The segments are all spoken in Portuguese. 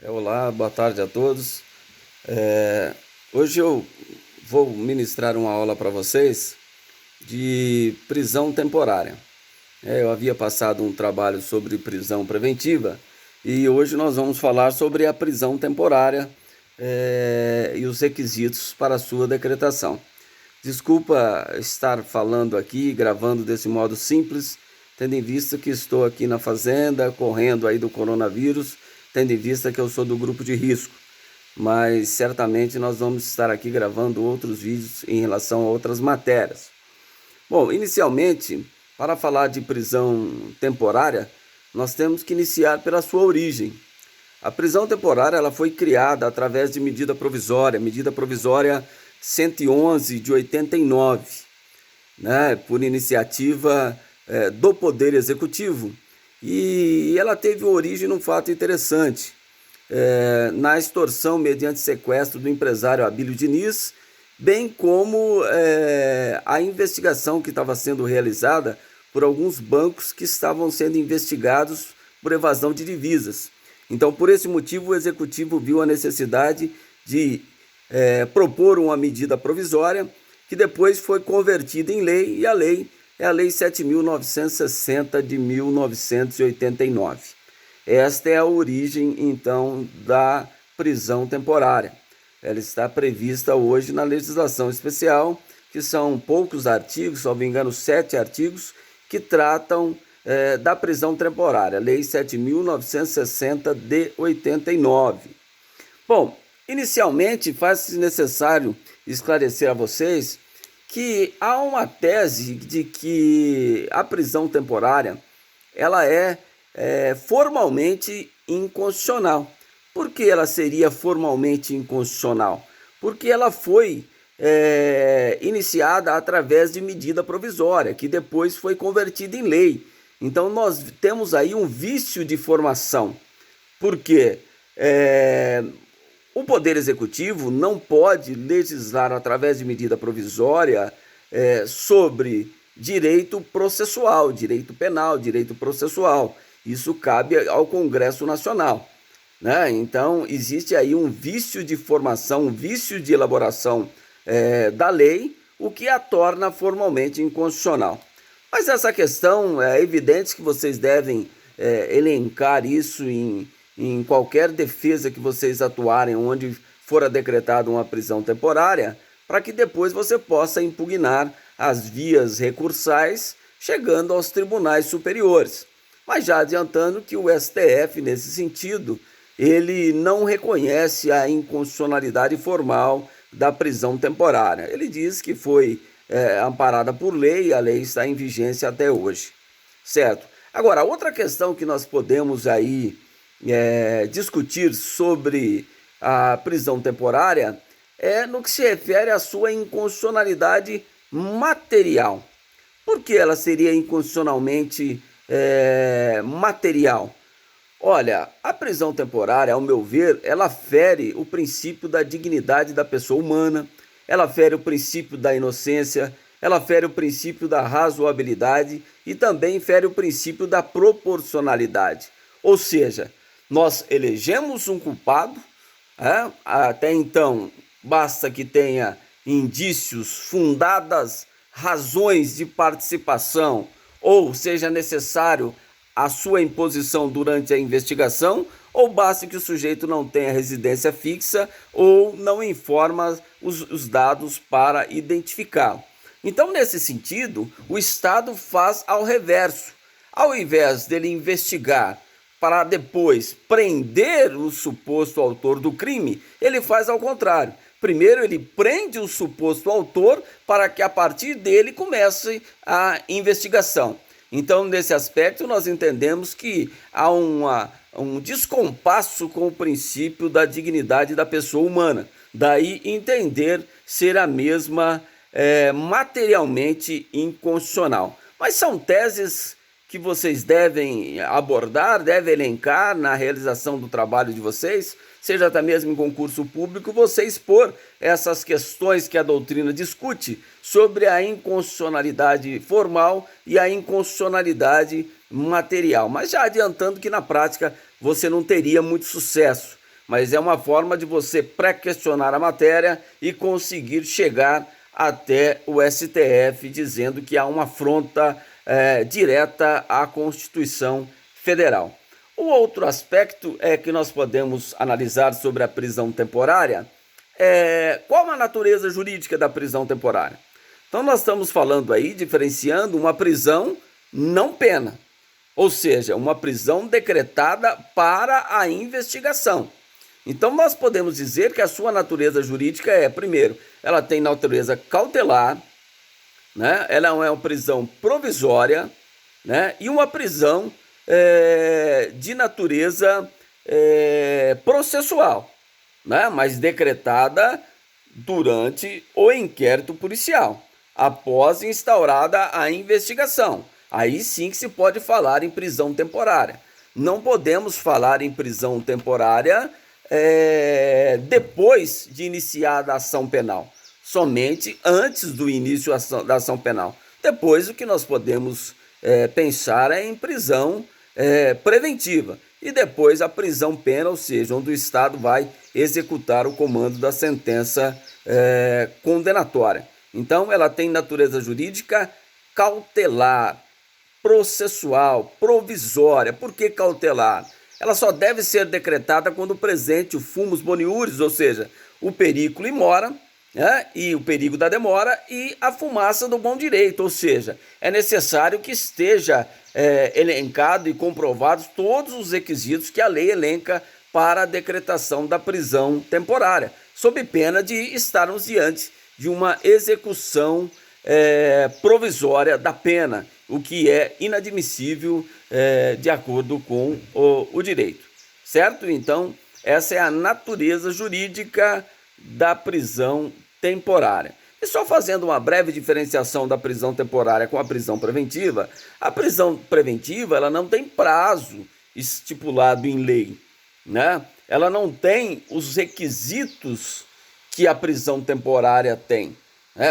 Olá, boa tarde a todos. Hoje eu vou ministrar uma aula para vocês de prisão temporária. Eu havia passado um trabalho sobre prisão preventiva e hoje nós vamos falar sobre a prisão temporária e os requisitos para a sua decretação. Desculpa estar falando aqui, gravando desse modo simples, tendo em vista que estou aqui na fazenda, correndo aí do coronavírus, tendo em vista que eu sou do grupo de risco. Mas certamente nós vamos estar aqui gravando outros vídeos em relação a outras matérias. Bom, inicialmente, para falar de prisão temporária, nós temos que iniciar pela sua origem. A prisão temporária ela foi criada através de medida provisória 111 de 89, né, por iniciativa do Poder Executivo. E ela teve origem num fato interessante, na extorsão mediante sequestro do empresário Abílio Diniz, bem como a investigação que estava sendo realizada por alguns bancos que estavam sendo investigados por evasão de divisas. Então, por esse motivo, o Executivo viu a necessidade de propor uma medida provisória que depois foi convertida em lei, e a lei é a Lei 7.960 de 1989. Esta é a origem, então, da prisão temporária. Ela está prevista hoje na legislação especial, que são poucos artigos, se não me engano, 7 artigos, que tratam da prisão temporária, Lei 7.960 de 89. Bom, inicialmente faz-se necessário esclarecer a vocês que há uma tese de que a prisão temporária ela é formalmente inconstitucional. Por que ela seria formalmente inconstitucional? Porque ela foi iniciada através de medida provisória, que depois foi convertida em lei. Então nós temos aí um vício de formação. Por quê? O Poder Executivo não pode legislar através de medida provisória sobre direito processual, direito penal, direito processual. Isso cabe ao Congresso Nacional, né? Então, existe aí um vício de formação, um vício de elaboração da lei, o que a torna formalmente inconstitucional. Mas essa questão é evidente que vocês devem elencar isso em qualquer defesa que vocês atuarem, onde fora decretada uma prisão temporária, para que depois você possa impugnar as vias recursais, chegando aos tribunais superiores. Mas já adiantando que o STF, nesse sentido, ele não reconhece a inconstitucionalidade formal da prisão temporária. Ele diz que foi amparada por lei e a lei está em vigência até hoje, certo? Agora, outra questão que nós podemos aí discutir sobre a prisão temporária é no que se refere à sua inconstitucionalidade material. Por que ela seria inconstitucionalmente material? Olha, a prisão temporária, ao meu ver, ela fere o princípio da dignidade da pessoa humana, ela fere o princípio da inocência, ela fere o princípio da razoabilidade e também fere o princípio da proporcionalidade. Ou seja, nós elegemos um culpado, até então basta que tenha indícios, fundadas razões de participação, ou seja necessário a sua imposição durante a investigação, ou basta que o sujeito não tenha residência fixa ou não informa os dados para identificá-lo. Então, nesse sentido, o Estado faz ao reverso. Ao invés dele investigar para depois prender o suposto autor do crime, ele faz ao contrário. Primeiro ele prende o suposto autor para que a partir dele comece a investigação. Então, nesse aspecto, nós entendemos que há um descompasso com o princípio da dignidade da pessoa humana. Daí entender ser a mesma materialmente inconstitucional. Mas são teses que vocês devem abordar, devem elencar na realização do trabalho de vocês, seja até mesmo em concurso público, você expor essas questões que a doutrina discute sobre a inconstitucionalidade formal e a inconstitucionalidade material. Mas já adiantando que na prática você não teria muito sucesso, mas é uma forma de você pré-questionar a matéria e conseguir chegar até o STF dizendo que há uma afronta direta à Constituição Federal. O outro aspecto que nós podemos analisar sobre a prisão temporária é qual a natureza jurídica da prisão temporária. Então nós estamos falando aí, diferenciando uma prisão não pena, ou seja, uma prisão decretada para a investigação. Então nós podemos dizer que a sua natureza jurídica primeiro, ela tem natureza cautelar, né? Ela é uma prisão provisória, né? E uma prisão de natureza processual, né? Mas decretada durante o inquérito policial, após instaurada a investigação. Aí sim que se pode falar em prisão temporária. Não podemos falar em prisão temporária depois de iniciada a ação penal, somente antes do início da ação penal. Depois o que nós podemos pensar é em prisão preventiva e depois a prisão pena, ou seja, onde o Estado vai executar o comando da sentença condenatória. Então ela tem natureza jurídica cautelar, processual, provisória. Por que cautelar? Ela só deve ser decretada quando presente o fumus boniuris, ou seja, o periculo in mora, e o perigo da demora e a fumaça do bom direito, ou seja, é necessário que esteja elencado e comprovados todos os requisitos que a lei elenca para a decretação da prisão temporária, sob pena de estarmos diante de uma execução provisória da pena, o que é inadmissível de acordo com o direito, certo? Então, essa é a natureza jurídica da prisão temporária. E só fazendo uma breve diferenciação da prisão temporária com a prisão preventiva, a prisão preventiva ela não tem prazo estipulado em lei, né? Ela não tem os requisitos que a prisão temporária tem.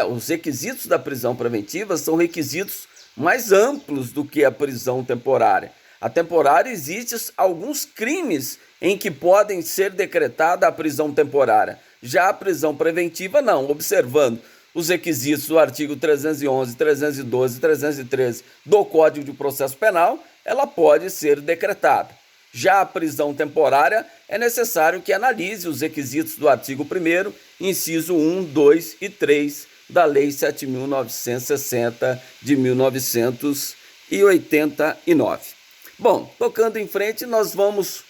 Os requisitos da prisão preventiva são requisitos mais amplos do que a prisão temporária. A temporária existem alguns crimes em que podem ser decretada a prisão temporária. Já a prisão preventiva não, observando os requisitos do artigo 311, 312 e 313 do Código de Processo Penal, ela pode ser decretada. Já a prisão temporária é necessário que analise os requisitos do artigo 1º, inciso 1, 2 e 3 da Lei 7.960 de 1989. Bom, tocando em frente, nós vamos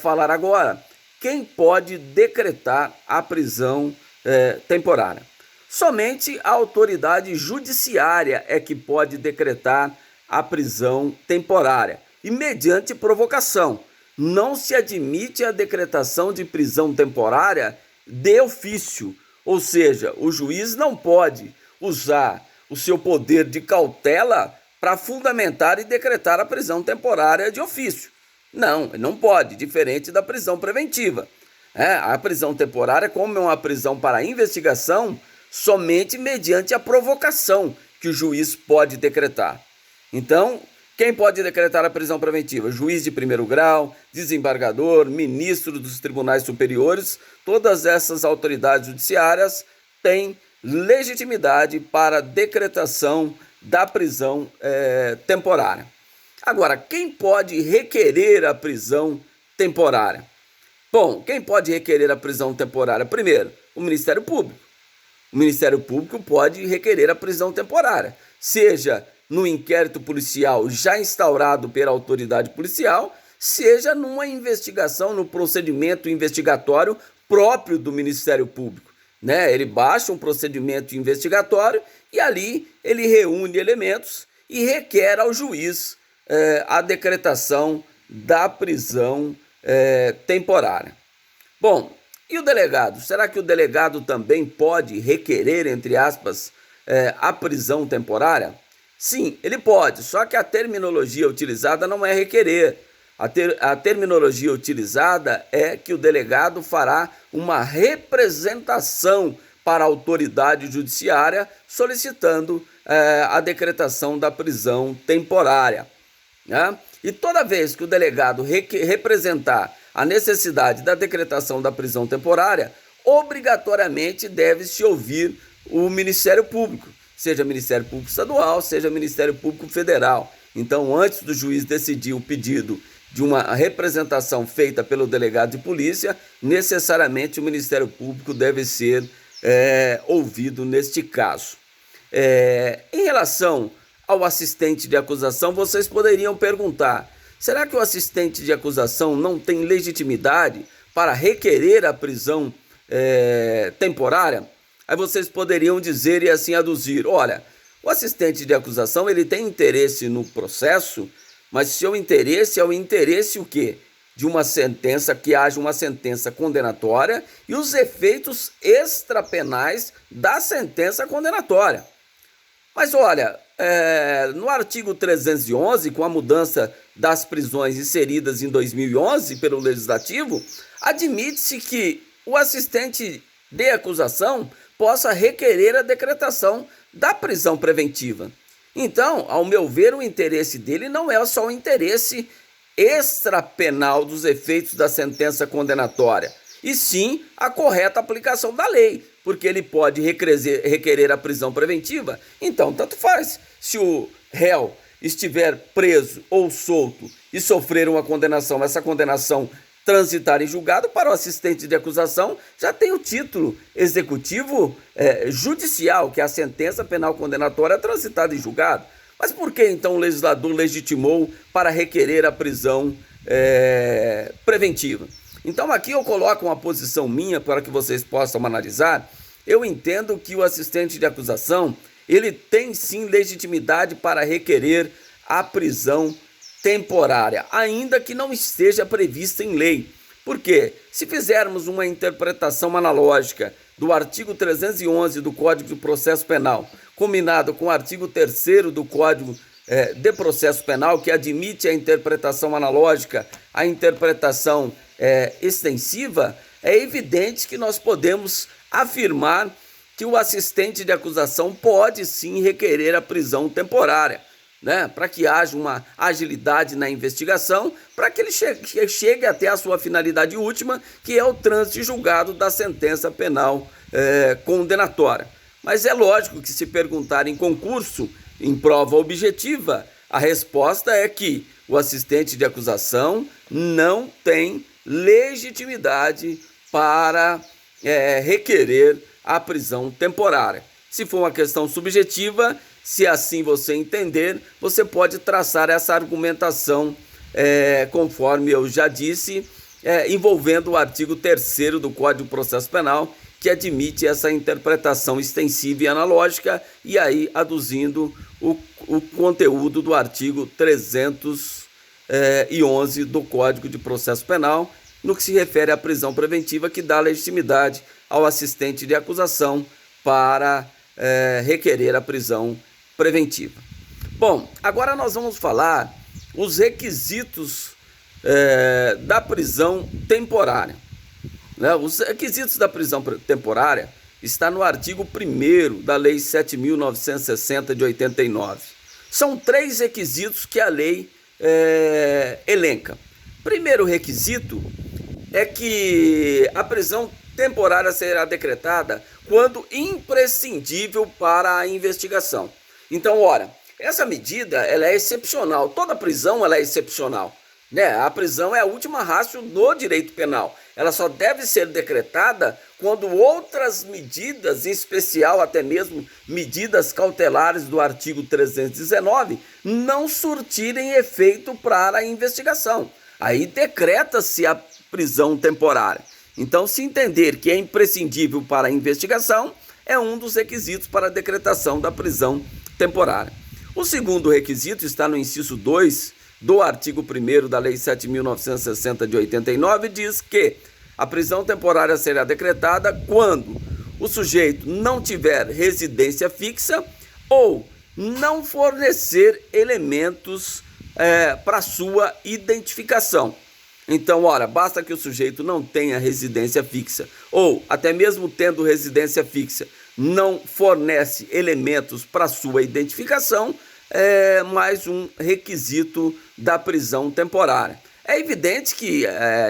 falar agora quem pode decretar a prisão temporária. Somente a autoridade judiciária é que pode decretar a prisão temporária e mediante provocação. Não se admite a decretação de prisão temporária de ofício, ou seja, o juiz não pode usar o seu poder de cautela para fundamentar e decretar a prisão temporária de ofício. Não, não pode, diferente da prisão preventiva. A prisão temporária, como é uma prisão para investigação, somente mediante a provocação que o juiz pode decretar. Então, quem pode decretar a prisão preventiva? Juiz de primeiro grau, desembargador, ministro dos tribunais superiores, todas essas autoridades judiciárias têm legitimidade para decretação da prisão temporária. Agora, quem pode requerer a prisão temporária? Bom, quem pode requerer a prisão temporária? Primeiro, o Ministério Público. O Ministério Público pode requerer a prisão temporária, seja no inquérito policial já instaurado pela autoridade policial, seja numa investigação, no procedimento investigatório próprio do Ministério Público. Ele baixa um procedimento investigatório e ali ele reúne elementos e requer ao juiz a decretação da prisão temporária. Bom, e o delegado? Será que o delegado também pode requerer, entre aspas, a prisão temporária? Sim, ele pode, só que a terminologia utilizada não é requerer. A terminologia utilizada é que o delegado fará uma representação para a autoridade judiciária solicitando a decretação da prisão temporária. E toda vez que o delegado representar a necessidade da decretação da prisão temporária, obrigatoriamente deve-se ouvir o Ministério Público, seja Ministério Público Estadual, seja Ministério Público Federal. Então, antes do juiz decidir o pedido de uma representação feita pelo delegado de polícia, necessariamente o Ministério Público deve ser ouvido neste caso. Em relação ao assistente de acusação, vocês poderiam perguntar: será que o assistente de acusação não tem legitimidade para requerer a prisão temporária? Aí vocês poderiam dizer e assim aduzir: olha, o assistente de acusação ele tem interesse no processo, mas seu interesse é o interesse o quê? De uma sentença, que haja uma sentença condenatória e os efeitos extrapenais da sentença condenatória. Mas olha, no artigo 311, com a mudança das prisões inseridas em 2011 pelo Legislativo, admite-se que o assistente de acusação possa requerer a decretação da prisão preventiva. Então, ao meu ver, o interesse dele não é só o interesse extrapenal dos efeitos da sentença condenatória, e sim a correta aplicação da lei, porque ele pode requerer a prisão preventiva. Então, tanto faz se o réu estiver preso ou solto e sofrer uma condenação, essa condenação transitar em julgado, para o assistente de acusação já tem o título executivo judicial, que é a sentença penal condenatória transitada em julgado. Mas por que então o legislador legitimou para requerer a prisão preventiva? Então aqui eu coloco uma posição minha para que vocês possam analisar. Eu entendo que o assistente de acusação ele tem sim legitimidade para requerer a prisão temporária, ainda que não esteja prevista em lei. Porque se fizermos uma interpretação analógica do artigo 311 do Código de Processo Penal, combinado com o artigo 3º do Código de Processo Penal, que admite a interpretação analógica, a interpretação extensiva, é evidente que nós podemos afirmar que o assistente de acusação pode sim requerer a prisão temporária, né, para que haja uma agilidade na investigação, para que ele chegue até a sua finalidade última, que é o trânsito julgado da sentença penal condenatória. Mas é lógico que, se perguntar em concurso, em prova objetiva, a resposta é que o assistente de acusação não tem legitimidade para requerer a prisão temporária. Se for uma questão subjetiva, se assim você entender, você pode traçar essa argumentação, conforme eu já disse, envolvendo o artigo 3º do Código de Processo Penal, que admite essa interpretação extensiva e analógica, e aí aduzindo o conteúdo do artigo 311 do Código de Processo Penal, no que se refere à prisão preventiva, que dá legitimidade ao assistente de acusação para requerer a prisão preventiva. Bom, agora nós vamos falar os requisitos da prisão temporária. Os requisitos da prisão temporária está no artigo 1º da Lei 7.960 de 89. São 3 requisitos que a lei elenca. Primeiro requisito é que a prisão temporária será decretada quando imprescindível para a investigação. Então, ora, essa medida ela é excepcional. Toda prisão ela é excepcional, né? A prisão é a última ratio no direito penal. Ela só deve ser decretada quando outras medidas, em especial até mesmo medidas cautelares do artigo 319, não surtirem efeito para a investigação. Aí decreta-se a prisão temporária. Então, se entender que é imprescindível para a investigação, é um dos requisitos para a decretação da prisão temporária. O segundo requisito está no inciso 2 do artigo 1º da Lei 7.960 de 89, diz que a prisão temporária será decretada quando o sujeito não tiver residência fixa ou não fornecer elementos para sua identificação. Então, ora, basta que o sujeito não tenha residência fixa ou, até mesmo tendo residência fixa, não fornece elementos para sua identificação, mais um requisito da prisão temporária. É evidente que,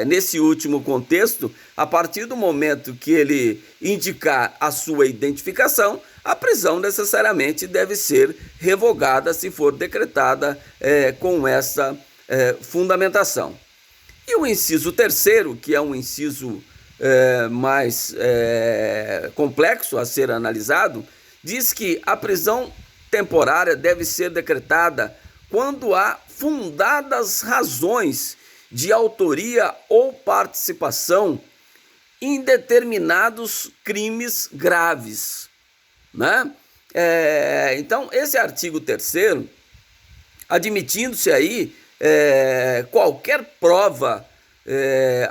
nesse último contexto, a partir do momento que ele indicar a sua identificação, a prisão necessariamente deve ser revogada se for decretada com essa fundamentação. E o inciso terceiro, que é um inciso mais complexo a ser analisado, diz que a prisão temporária deve ser decretada quando há fundadas razões de autoria ou participação em determinados crimes graves, né? Então, esse artigo 3º, admitindo-se aí qualquer prova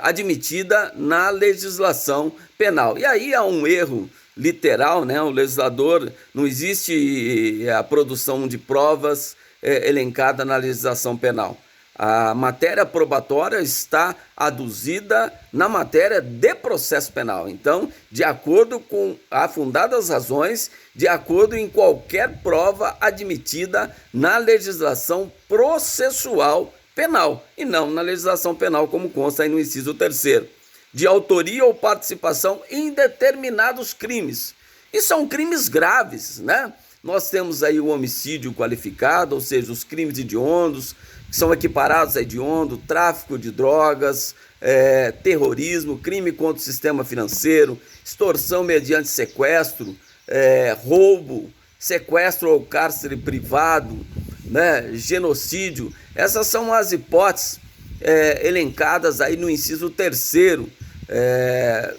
admitida na legislação penal. E aí há um erro literal, né? O legislador, não existe a produção de provas elencada na legislação penal. A matéria probatória está aduzida na matéria de processo penal. Então, de acordo com afundadas razões, de acordo em qualquer prova admitida na legislação processual penal, e não na legislação penal, como consta aí no inciso 3º, de autoria ou participação em determinados crimes. E são crimes graves, né? Nós temos aí o homicídio qualificado, ou seja, os crimes hediondos, que são equiparados a hediondo, tráfico de drogas, terrorismo, crime contra o sistema financeiro, extorsão mediante sequestro, roubo, sequestro ou cárcere privado, né, genocídio. Essas são as hipóteses elencadas aí no inciso 3º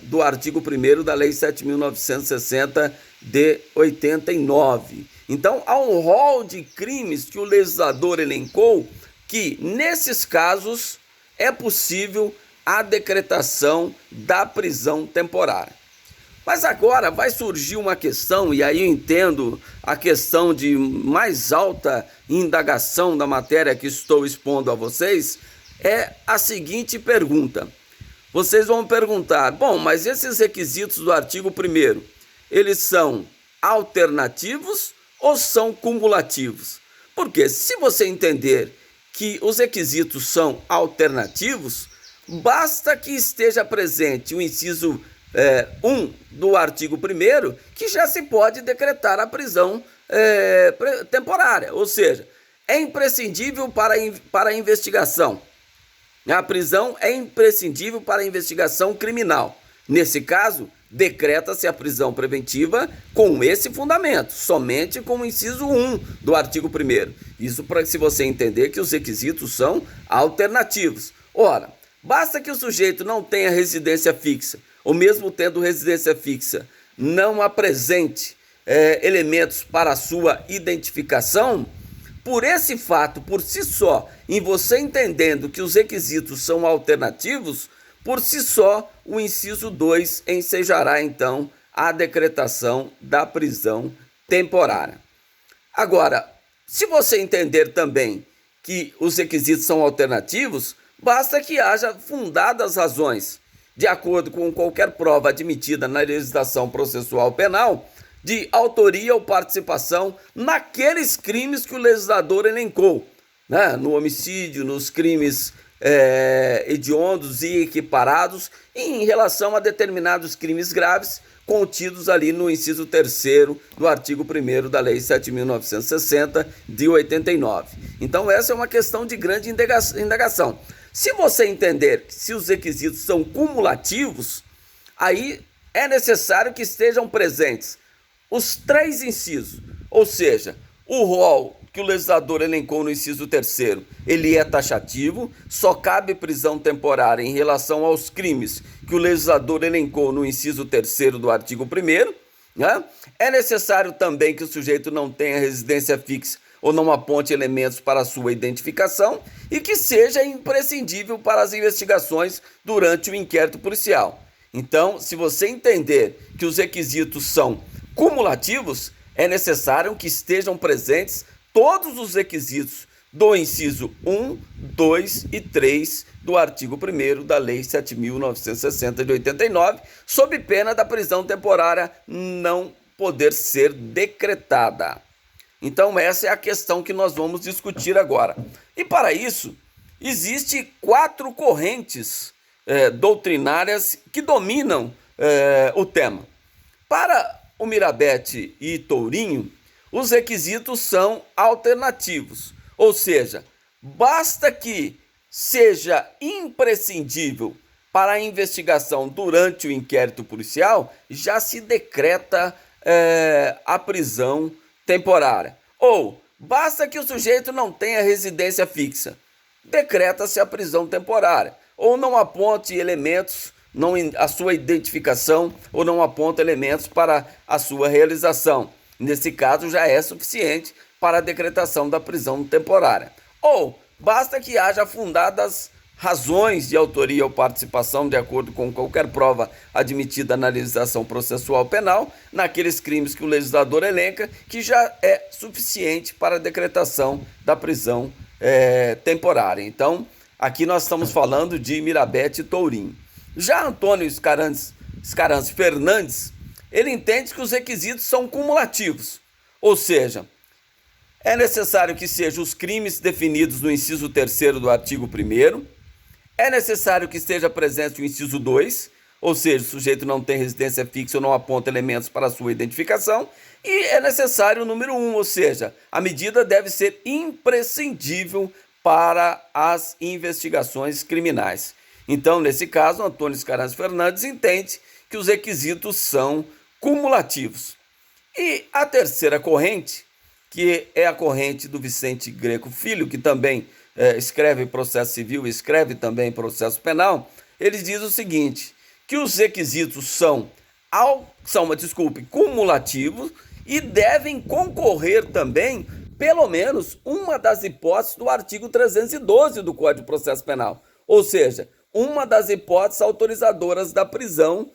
do artigo 1º da Lei 7.960 de 89. Então, há um rol de crimes que o legislador elencou que, nesses casos, é possível a decretação da prisão temporária. Mas agora vai surgir uma questão, e aí eu entendo a questão de mais alta indagação da matéria que estou expondo a vocês, é a seguinte pergunta. Vocês vão perguntar, bom, mas esses requisitos do artigo 1º, eles são alternativos ou são cumulativos? Porque se você entender que os requisitos são alternativos, basta que esteja presente o inciso 1 do artigo 1º, que já se pode decretar a prisão temporária, ou seja, é imprescindível para a investigação. A prisão é imprescindível para a investigação criminal. Nesse caso, decreta-se a prisão preventiva com esse fundamento, somente com o inciso 1 do artigo 1º. Isso para se você entender que os requisitos são alternativos. Ora, basta que o sujeito não tenha residência fixa, ou mesmo tendo residência fixa, não apresente elementos para a sua identificação. Por esse fato, por si só, em você entendendo que os requisitos são alternativos, por si só, o inciso 2 ensejará, então, a decretação da prisão temporária. Agora, se você entender também que os requisitos são alternativos, basta que haja fundadas razões, de acordo com qualquer prova admitida na legislação processual penal, de autoria ou participação naqueles crimes que o legislador elencou, né? No homicídio, nos crimes hediondos e equiparados, em relação a determinados crimes graves contidos ali no inciso 3º do artigo 1º da Lei 7.960 de 89. Então essa é uma questão de grande indagação. Se você entender que se os requisitos são cumulativos, aí é necessário que estejam presentes os 3 incisos, ou seja, o rol que o legislador elencou no inciso 3º, ele é taxativo, só cabe prisão temporária em relação aos crimes que o legislador elencou no inciso 3º do artigo 1º, né? É necessário também que o sujeito não tenha residência fixa ou não aponte elementos para a sua identificação e que seja imprescindível para as investigações durante o inquérito policial. Então, se você entender que os requisitos são cumulativos, é necessário que estejam presentes todos os requisitos do inciso 1, 2 e 3 do artigo 1º da Lei 7.960 de 89, sob pena da prisão temporária não poder ser decretada. Então essa é a questão que nós vamos discutir agora. E para isso, Existem quatro correntes doutrinárias que dominam o tema. Para o Mirabete e Tourinho, os requisitos são alternativos, ou seja, basta que seja imprescindível para a investigação durante o inquérito policial, já se decreta a prisão temporária. Ou basta que o sujeito não tenha residência fixa, decreta-se a prisão temporária. Ou não aponte elementos, a sua identificação, ou não aponta elementos para a sua realização. Nesse caso, já é suficiente para a decretação da prisão temporária. Ou basta que haja fundadas razões de autoria ou participação, de acordo com qualquer prova admitida na legislação processual penal, naqueles crimes que o legislador elenca, que já é suficiente para a decretação da prisão temporária. Então, aqui nós estamos falando de Mirabete e Tourinho. Já Antônio Scarance Fernandes, ele entende que os requisitos são cumulativos, ou seja, é necessário que sejam os crimes definidos no inciso 3º do artigo 1º, é necessário que esteja presente o inciso 2, ou seja, o sujeito não tem residência fixa ou não aponta elementos para a sua identificação, e é necessário o número 1, ou seja, a medida deve ser imprescindível para as investigações criminais. Então, nesse caso, Antônio Scarance Fernandes entende que os requisitos são cumulativos. E a terceira corrente, que é a corrente do Vicente Greco Filho, que também escreve processo civil e escreve também processo penal, ele diz o seguinte, que os requisitos são cumulativos e devem concorrer também, pelo menos, uma das hipóteses do artigo 312 do Código de Processo Penal, ou seja, uma das hipóteses autorizadoras da prisão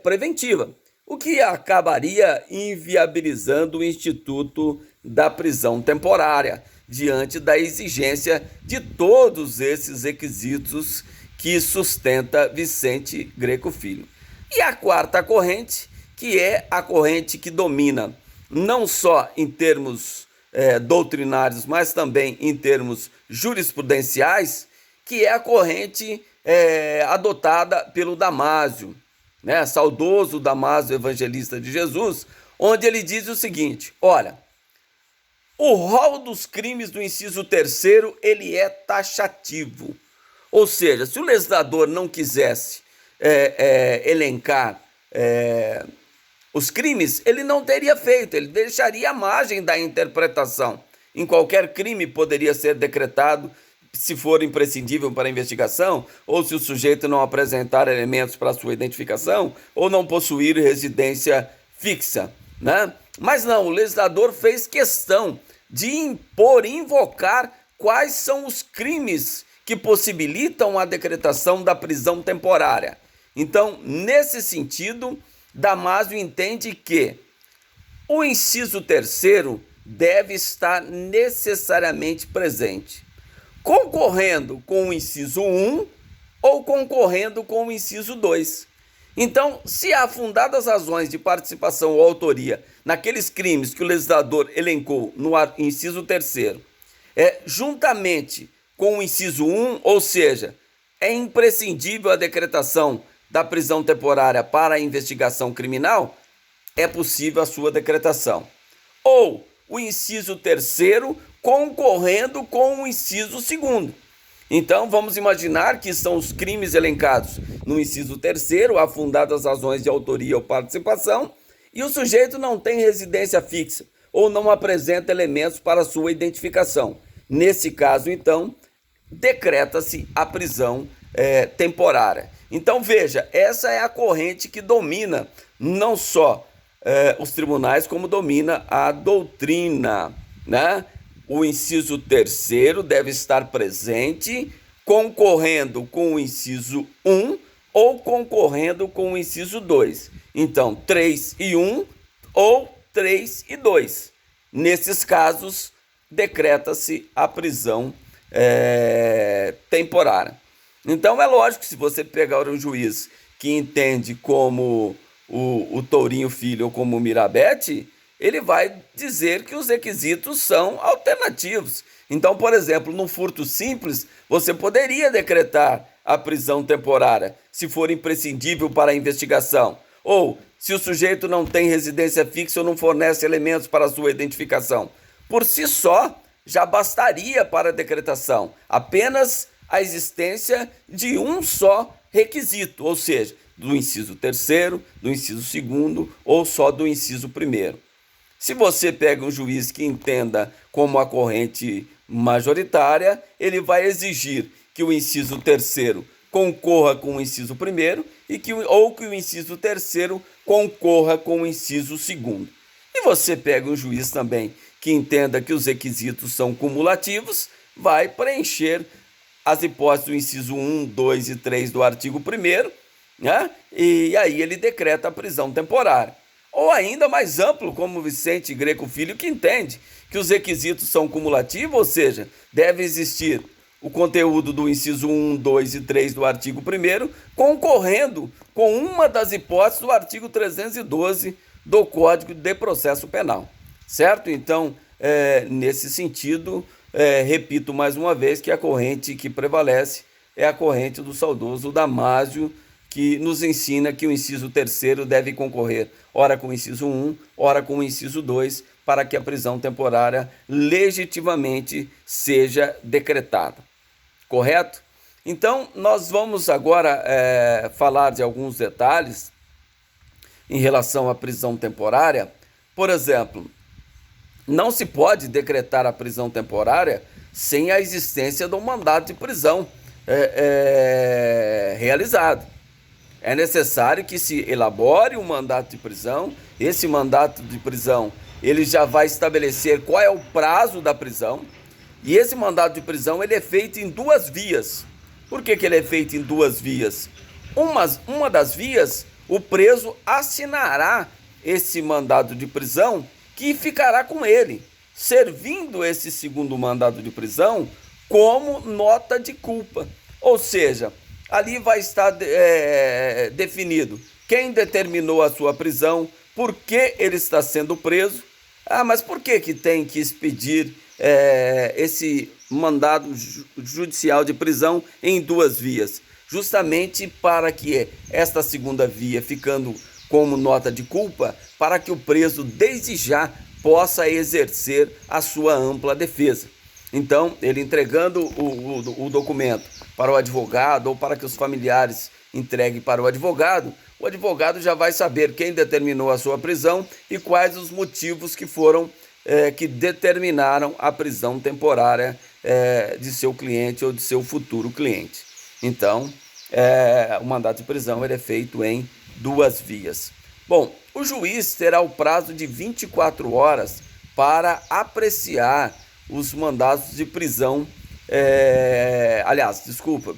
preventiva, o que acabaria inviabilizando o instituto da prisão temporária, diante da exigência de todos esses requisitos que sustenta Vicente Greco Filho. E a quarta corrente, que é a corrente que domina não só em termos doutrinários, mas também em termos jurisprudenciais, que é a corrente adotada pelo Damásio, né? Saudoso Damásio Evangelista de Jesus, onde ele diz o seguinte, olha, o rol dos crimes do inciso 3º, ele é taxativo. Ou seja, se o legislador não quisesse elencar os crimes, ele não teria feito, ele deixaria a margem da interpretação. Em qualquer crime poderia ser decretado, se for imprescindível para a investigação, ou se o sujeito não apresentar elementos para sua identificação, ou não possuir residência fixa, né? Mas não, o legislador fez questão de invocar quais são os crimes que possibilitam a decretação da prisão temporária. Então, nesse sentido, Damásio entende que o inciso 3º deve estar necessariamente presente, concorrendo com o inciso 1 ou concorrendo com o inciso 2. Então, se há fundadas razões de participação ou autoria naqueles crimes que o legislador elencou no inciso 3º, juntamente com o inciso 1, ou seja, é imprescindível a decretação da prisão temporária para a investigação criminal, é possível a sua decretação. Ou o inciso 3º concorrendo com o inciso 2º. Então, vamos imaginar que são os crimes elencados no inciso 3º, há fundadas razões de autoria ou participação, e o sujeito não tem residência fixa, ou não apresenta elementos para sua identificação. Nesse caso, então, decreta-se a prisão temporária. Então, veja, essa é a corrente que domina não só os tribunais, como domina a doutrina, né? O inciso 3º deve estar presente, concorrendo com o inciso 1 ou concorrendo com o inciso 2. Então, 3 e 1 ou 3 e 2. Nesses casos, decreta-se a prisão temporária. Então, é lógico que se você pegar um juiz que entende como o Tourinho Filho ou como o Mirabete, ele vai dizer que os requisitos são alternativos, Então, por exemplo, no furto simples, você poderia decretar a prisão temporária, se for imprescindível para a investigação, ou se o sujeito não tem residência fixa ou não fornece elementos para sua identificação. Por si só, já bastaria para a decretação apenas a existência de um só requisito, ou seja, do inciso 3º, do inciso 2º ou só do inciso 1º. Se você pega um juiz que entenda como a corrente majoritária, ele vai exigir que o inciso 3º concorra com o inciso 1º ou que o inciso 3º concorra com o inciso 2º. E você pega um juiz também que entenda que os requisitos são cumulativos, vai preencher as hipóteses do inciso 1, 2 e 3 do artigo 1º, né? E aí ele decreta a prisão temporária. Ou ainda mais amplo, como Vicente Greco Filho, que entende que os requisitos são cumulativos, ou seja, deve existir o conteúdo do inciso 1, 2 e 3 do artigo 1º, concorrendo com uma das hipóteses do artigo 312 do Código de Processo Penal, certo? Então, nesse sentido, repito mais uma vez que a corrente que prevalece é a corrente do saudoso Damásio, que nos ensina que o inciso 3º deve concorrer ora com o inciso 1, ora com o inciso 2, para que a prisão temporária legitimamente seja decretada. Correto? Então, nós vamos agora falar de alguns detalhes em relação à prisão temporária. Por exemplo, não se pode decretar a prisão temporária sem a existência do mandado de prisão realizado. É necessário que se elabore um mandato de prisão. Esse mandato de prisão ele já vai estabelecer qual é o prazo da prisão. E esse mandato de prisão ele é feito em duas vias. Por que ele é feito em duas vias? Uma das vias, o preso assinará esse mandado de prisão que ficará com ele, servindo esse segundo mandado de prisão como nota de culpa. Ou seja, ali vai estar definido quem determinou a sua prisão, por que ele está sendo preso. Mas por que tem que expedir esse mandado judicial de prisão em duas vias? Justamente para que esta segunda via, ficando como nota de culpa, para que o preso desde já possa exercer a sua ampla defesa. Então, ele entregando o documento para o advogado ou para que os familiares entreguem para o advogado já vai saber quem determinou a sua prisão e quais os motivos que foram que determinaram a prisão temporária de seu cliente ou de seu futuro cliente. Então, o mandato de prisão ele é feito em duas vias. Bom, o juiz terá o prazo de 24 horas para apreciar os mandados de prisão,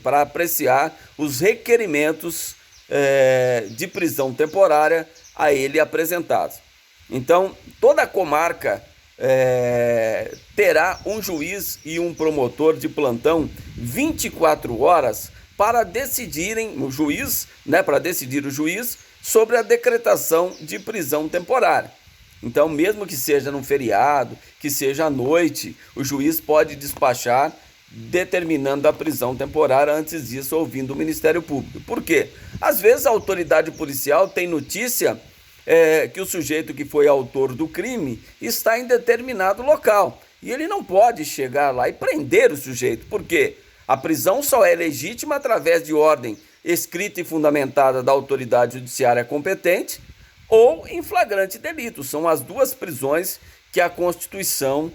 para apreciar os requerimentos de prisão temporária a ele apresentados. Então, toda a comarca terá um juiz e um promotor de plantão 24 horas para decidirem, para decidir o juiz sobre a decretação de prisão temporária. Então, mesmo que seja num feriado, que seja à noite, o juiz pode despachar determinando a prisão temporária, antes disso ouvindo o Ministério Público. Por quê? Às vezes a autoridade policial tem notícia que o sujeito que foi autor do crime está em determinado local e ele não pode chegar lá e prender o sujeito. Por quê? A prisão só é legítima através de ordem escrita e fundamentada da autoridade judiciária competente ou em flagrante delito. São as duas prisões que a Constituição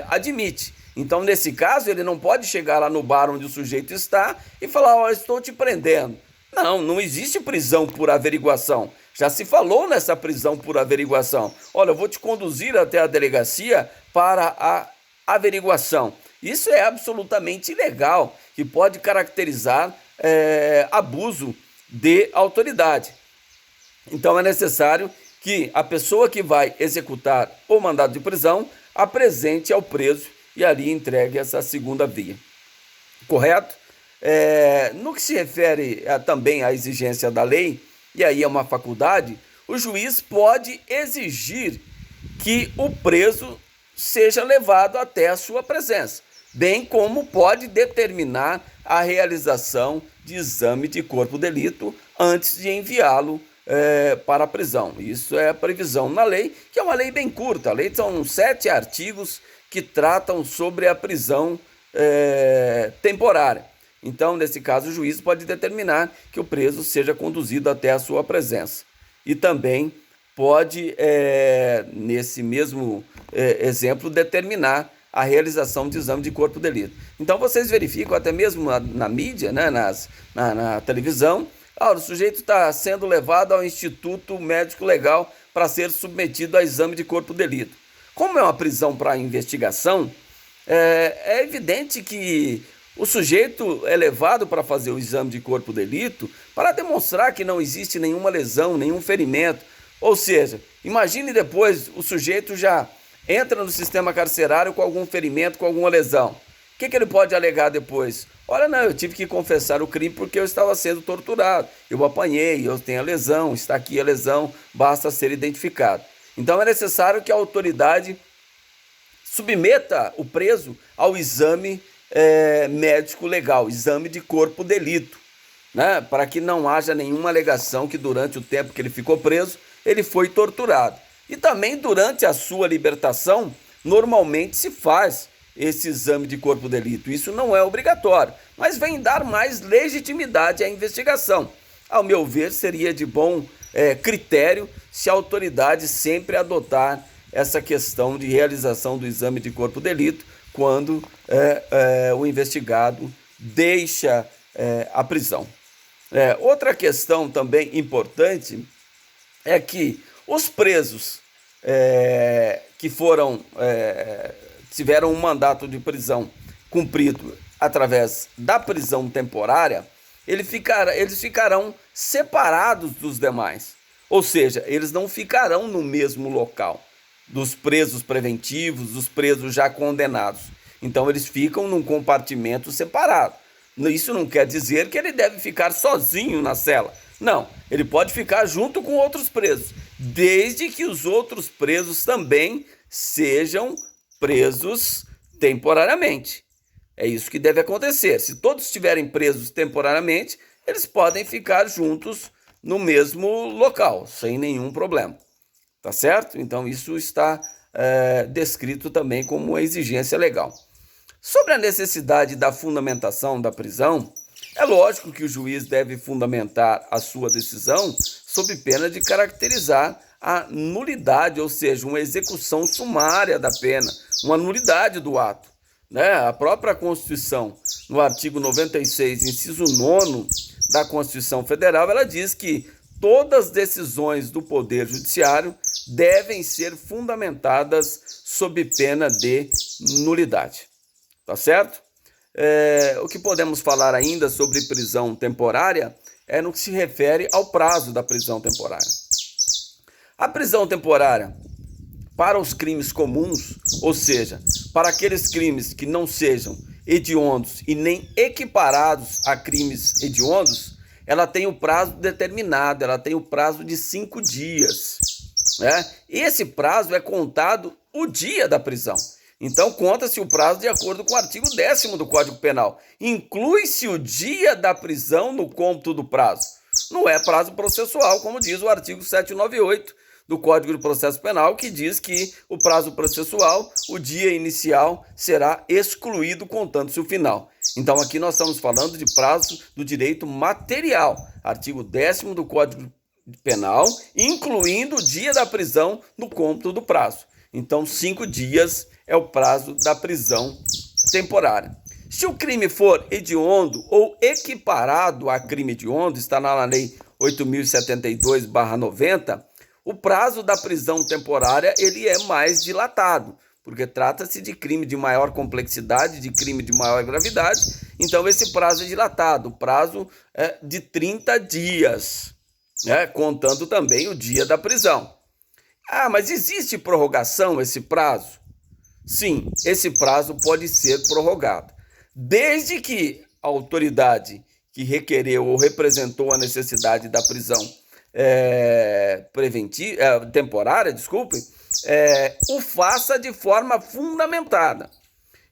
admite. Então, nesse caso, ele não pode chegar lá no bar onde o sujeito está e falar: estou te prendendo. Não existe prisão por averiguação. Já se falou nessa prisão por averiguação. Olha, eu vou te conduzir até a delegacia para a averiguação. Isso é absolutamente ilegal, que pode caracterizar abuso de autoridade. Então, é necessário que a pessoa que vai executar o mandado de prisão apresente ao preso e ali entregue essa segunda via. Correto? No que se refere também à exigência da lei, e aí é uma faculdade, o juiz pode exigir que o preso seja levado até a sua presença, bem como pode determinar a realização de exame de corpo de delito antes de enviá-lo para a prisão. Isso é a previsão na lei, que é uma lei bem curta. A lei são 7 artigos que tratam sobre a prisão temporária. Então, nesse caso, o juiz pode determinar que o preso seja conduzido até a sua presença. E também pode, nesse mesmo exemplo, determinar a realização de exame de corpo de delito. Então, vocês verificam até mesmo na mídia, né, na televisão, o sujeito está sendo levado ao Instituto Médico Legal para ser submetido a exame de corpo de delito. Como é uma prisão para investigação, é evidente que o sujeito é levado para fazer o exame de corpo de delito para demonstrar que não existe nenhuma lesão, nenhum ferimento. Ou seja, imagine depois o sujeito já entra no sistema carcerário com algum ferimento, com alguma lesão. O que ele pode alegar depois? Olha, não, eu tive que confessar o crime porque eu estava sendo torturado. Eu apanhei, eu tenho a lesão, está aqui a lesão, basta ser identificado. Então é necessário que a autoridade submeta o preso ao exame médico legal, exame de corpo de delito, né? Para que não haja nenhuma alegação que durante o tempo que ele ficou preso, ele foi torturado. E também durante a sua libertação, normalmente se faz esse exame de corpo de delito. Isso não é obrigatório, mas vem dar mais legitimidade à investigação. Ao meu ver, seria de bom critério se a autoridade sempre adotar essa questão de realização do exame de corpo de delito quando o investigado deixa a prisão. Outra questão também importante é que os presos que tiveram um mandato de prisão cumprido através da prisão temporária, eles ficarão separados dos demais. Ou seja, eles não ficarão no mesmo local dos presos preventivos, dos presos já condenados. Então eles ficam num compartimento separado. Isso não quer dizer que ele deve ficar sozinho na cela. Não, ele pode ficar junto com outros presos, desde que os outros presos também sejam presos temporariamente. É isso que deve acontecer. Se todos estiverem presos temporariamente, eles podem ficar juntos no mesmo local, sem nenhum problema. Tá certo? Então isso está descrito também como uma exigência legal. Sobre a necessidade da fundamentação da prisão, é lógico que o juiz deve fundamentar a sua decisão sob pena de caracterizar a nulidade, ou seja, uma execução sumária da pena, uma nulidade do ato. A própria Constituição, no artigo 96, inciso 9 da Constituição Federal, ela diz que todas as decisões do Poder Judiciário devem ser fundamentadas sob pena de nulidade. Tá certo? O que podemos falar ainda sobre prisão temporária é no que se refere ao prazo da prisão temporária. A prisão temporária para os crimes comuns, ou seja, para aqueles crimes que não sejam hediondos e nem equiparados a crimes hediondos, ela tem o prazo determinado, ela tem o prazo de 5 dias. Esse prazo é contado o dia da prisão. Então, conta-se o prazo de acordo com o artigo 10º do Código Penal. Inclui-se o dia da prisão no cômputo do prazo. Não é prazo processual, como diz o artigo 798 do Código de Processo Penal, que diz que o prazo processual, o dia inicial, será excluído contando-se o final. Então, aqui nós estamos falando de prazo do direito material, artigo 10º do Código Penal, incluindo o dia da prisão no cômputo do prazo. Então, 5 dias é o prazo da prisão temporária. Se o crime for hediondo ou equiparado a crime hediondo, está na Lei 8.072/90, o prazo da prisão temporária ele é mais dilatado, porque trata-se de crime de maior complexidade, de crime de maior gravidade, então esse prazo é dilatado, o prazo é de 30 dias, contando também o dia da prisão. Mas existe prorrogação esse prazo? Sim, esse prazo pode ser prorrogado, desde que a autoridade que requereu ou representou a necessidade da prisão temporária, o faça de forma fundamentada.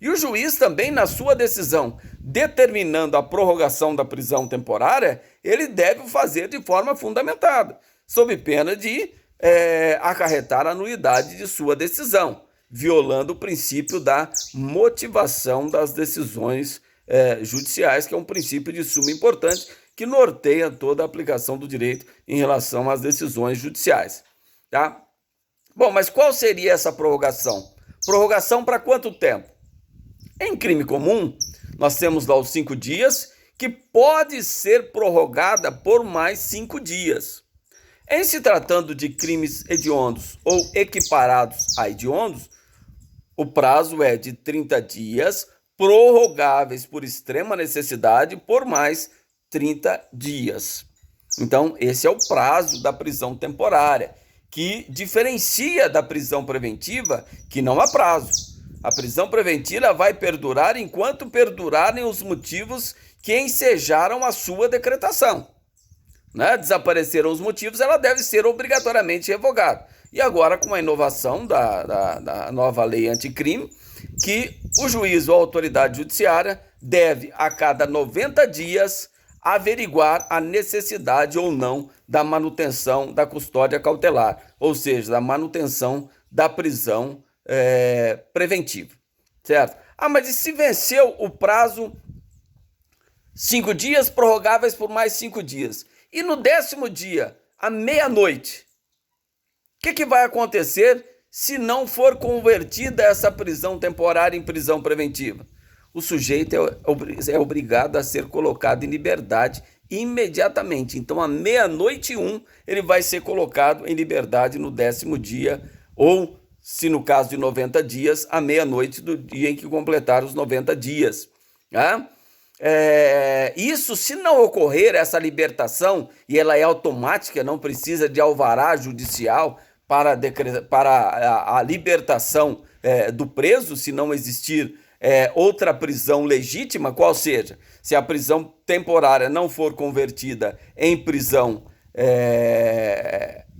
E o juiz também, na sua decisão, determinando a prorrogação da prisão temporária, ele deve fazer de forma fundamentada, sob pena de acarretar a nulidade de sua decisão, violando o princípio da motivação das decisões judiciais, que é um princípio de suma importância que norteia toda a aplicação do direito em relação às decisões judiciais. Tá? Bom, mas qual seria essa prorrogação? Prorrogação para quanto tempo? Em crime comum, nós temos lá os 5 dias, que pode ser prorrogada por mais 5 dias. Em se tratando de crimes hediondos ou equiparados a hediondos, o prazo é de 30 dias, prorrogáveis por extrema necessidade por mais 30 dias. Então, esse é o prazo da prisão temporária, que diferencia da prisão preventiva, que não há prazo. A prisão preventiva vai perdurar enquanto perdurarem os motivos que ensejaram a sua decretação. Né? Desapareceram os motivos, ela deve ser obrigatoriamente revogada. E agora, com a inovação da nova lei anticrime, que o juiz ou a autoridade judiciária deve, a cada 90 dias, averiguar a necessidade ou não da manutenção da custódia cautelar, ou seja, da manutenção da prisão preventiva, certo? Ah, mas e se venceu o prazo 5 dias, prorrogáveis por mais 5 dias? E no 10º dia, à meia-noite, o que vai acontecer se não for convertida essa prisão temporária em prisão preventiva? O sujeito é obrigado a ser colocado em liberdade imediatamente. Então, à meia-noite e 1, ele vai ser colocado em liberdade no 10º dia, ou, se no caso de 90 dias, à meia-noite do dia em que completar os 90 dias. Tá? Isso, se não ocorrer essa libertação, e ela é automática, não precisa de alvará judicial para a libertação do preso, se não existir outra prisão legítima, qual seja, se a prisão temporária não for convertida em prisão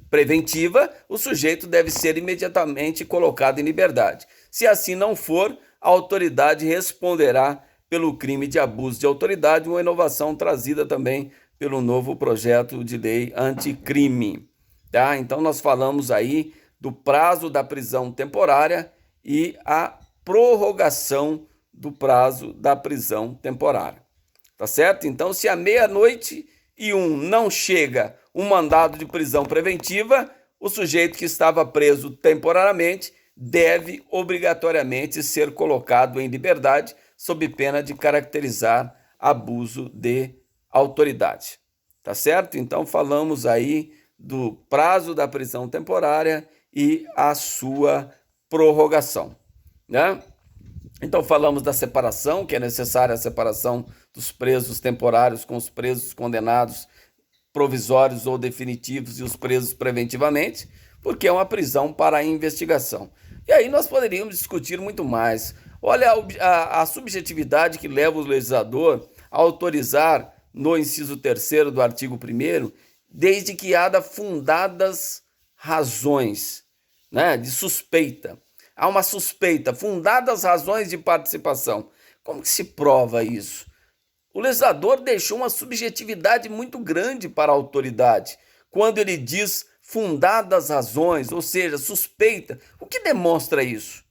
preventiva, o sujeito deve ser imediatamente colocado em liberdade. Se assim não for, a autoridade responderá pelo crime de abuso de autoridade, uma inovação trazida também pelo novo projeto de lei anticrime. Tá? Então nós falamos aí do prazo da prisão temporária e a prorrogação do prazo da prisão temporária. Tá certo? Então, se à meia-noite e 1 não chega um mandado de prisão preventiva, o sujeito que estava preso temporariamente deve obrigatoriamente ser colocado em liberdade, sob pena de caracterizar abuso de autoridade. Tá certo? Então, falamos aí do prazo da prisão temporária e a sua prorrogação, né? Então, falamos da separação, que é necessária a separação dos presos temporários com os presos condenados provisórios ou definitivos e os presos preventivamente, porque é uma prisão para a investigação. E aí nós poderíamos discutir muito mais. Olha a subjetividade que leva o legislador a autorizar no inciso 3º do artigo 1º, desde que haja fundadas razões, né, de suspeita. Há uma suspeita, fundadas razões de participação. Como que se prova isso? O legislador deixou uma subjetividade muito grande para a autoridade, quando ele diz fundadas razões, ou seja, suspeita. O que demonstra isso?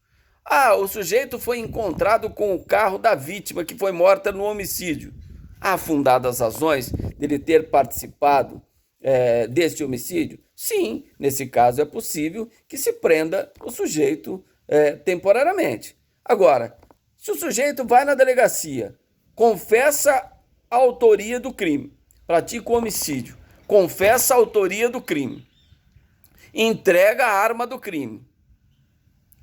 Ah, o sujeito foi encontrado com o carro da vítima que foi morta no homicídio. Há fundadas razões dele ter participado deste homicídio? Sim, nesse caso é possível que se prenda o sujeito temporariamente. Agora, se o sujeito vai na delegacia, confessa a autoria do crime, pratica o homicídio, confessa a autoria do crime, entrega a arma do crime,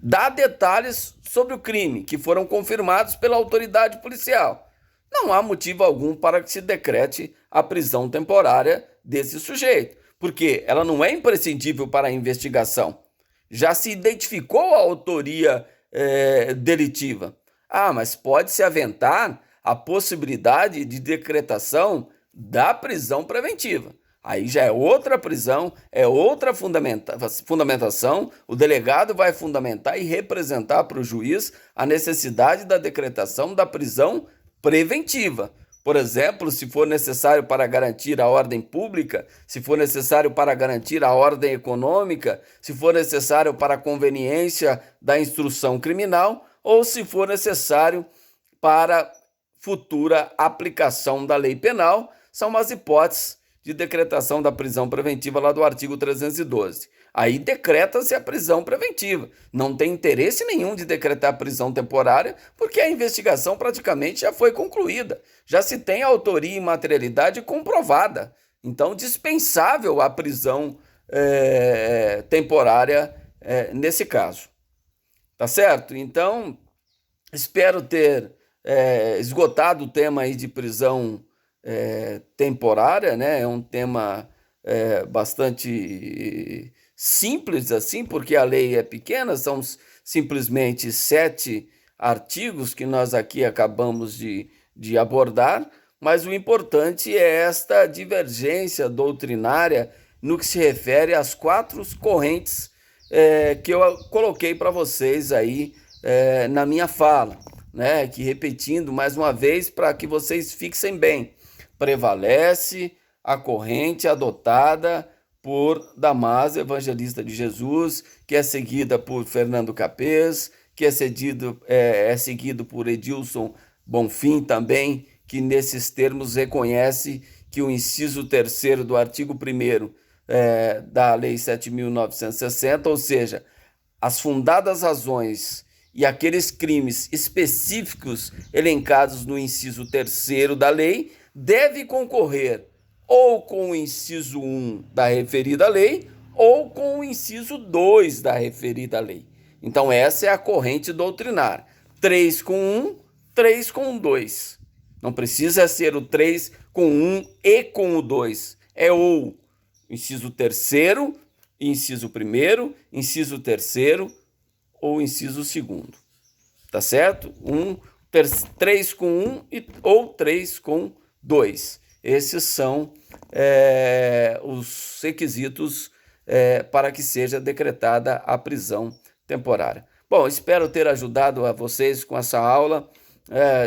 dá detalhes sobre o crime que foram confirmados pela autoridade policial, não há motivo algum para que se decrete a prisão temporária desse sujeito, porque ela não é imprescindível para a investigação. Já se identificou a autoria delitiva. Ah, mas pode-se aventar a possibilidade de decretação da prisão preventiva. Aí já é outra prisão, é outra fundamentação. O delegado vai fundamentar e representar para o juiz a necessidade da decretação da prisão preventiva. Por exemplo, se for necessário para garantir a ordem pública, se for necessário para garantir a ordem econômica, se for necessário para a conveniência da instrução criminal, ou se for necessário para futura aplicação da lei penal, são as hipóteses de decretação da prisão preventiva lá do artigo 312. Aí decreta-se a prisão preventiva. Não tem interesse nenhum de decretar prisão temporária, porque a investigação praticamente já foi concluída. Já se tem autoria e materialidade comprovada. Então, dispensável a prisão temporária nesse caso. Tá certo? Então, espero ter esgotado o tema aí de prisão temporária, né? É um tema bastante simples assim, porque a lei é pequena, são simplesmente 7 artigos que nós aqui acabamos de abordar, mas o importante é esta divergência doutrinária no que se refere às 4 correntes que eu coloquei para vocês aí na minha fala, né? Que repetindo mais uma vez para que vocês fixem bem, prevalece a corrente adotada por Damásio, evangelista de Jesus, que é seguida por Fernando Capês, que é seguido por Edilson Bonfim também, que nesses termos reconhece que o inciso 3º do artigo 1º da Lei 7.960, ou seja, as fundadas razões e aqueles crimes específicos elencados no inciso 3º da lei, deve concorrer ou com o inciso 1 da referida lei ou com o inciso 2 da referida lei. Então essa é a corrente doutrinária. 3 com 1, 3 com 2. Não precisa ser o 3 com 1 e com o 2. É ou inciso 3º, inciso 1º, inciso 3º ou inciso 2º. Tá certo? 3 com 1 ou 3 com 2. Esses são os requisitos para que seja decretada a prisão temporária. Bom, espero ter ajudado a vocês com essa aula,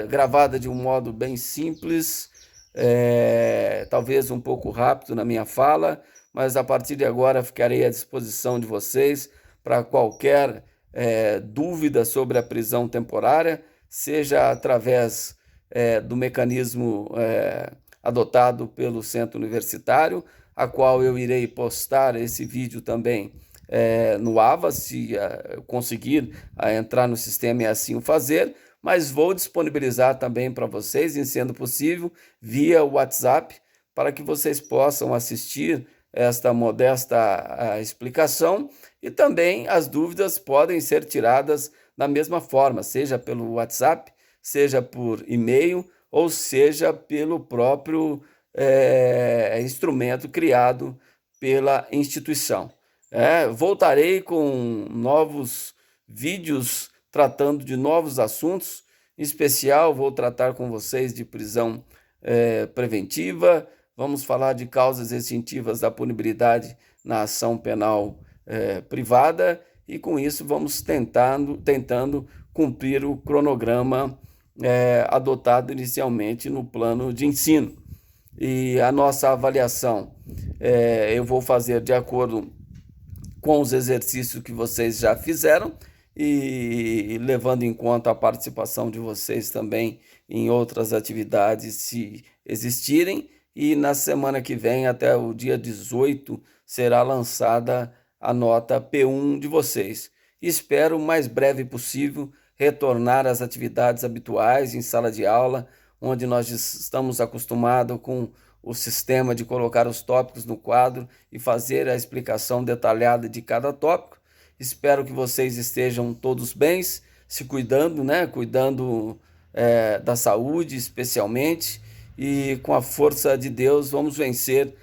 gravada de um modo bem simples, talvez um pouco rápido na minha fala, mas a partir de agora ficarei à disposição de vocês para qualquer dúvida sobre a prisão temporária, seja através do mecanismo adotado pelo Centro Universitário, a qual eu irei postar esse vídeo também no AVA, se conseguir entrar no sistema e assim o fazer, mas vou disponibilizar também para vocês, em sendo possível, via WhatsApp, para que vocês possam assistir esta modesta explicação, e também as dúvidas podem ser tiradas da mesma forma, seja pelo WhatsApp, seja por e-mail, ou seja pelo próprio instrumento criado pela instituição. Voltarei com novos vídeos tratando de novos assuntos. Em especial, vou tratar com vocês de prisão preventiva, vamos falar de causas extintivas da punibilidade na ação penal privada, e com isso vamos tentando cumprir o cronograma adotado inicialmente no plano de ensino. E a nossa avaliação eu vou fazer de acordo com os exercícios que vocês já fizeram e levando em conta a participação de vocês também em outras atividades, se existirem. E na semana que vem, até o dia 18, será lançada a nota P1 de vocês. Espero o mais breve possível retornar às atividades habituais em sala de aula, onde nós estamos acostumados com o sistema de colocar os tópicos no quadro e fazer a explicação detalhada de cada tópico. Espero que vocês estejam todos bens, se cuidando, né? Cuidando da saúde especialmente, e com a força de Deus vamos vencer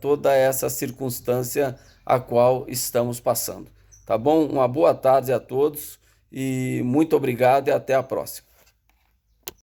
toda essa circunstância a qual estamos passando. Tá bom? Uma boa tarde a todos e muito obrigado e até a próxima.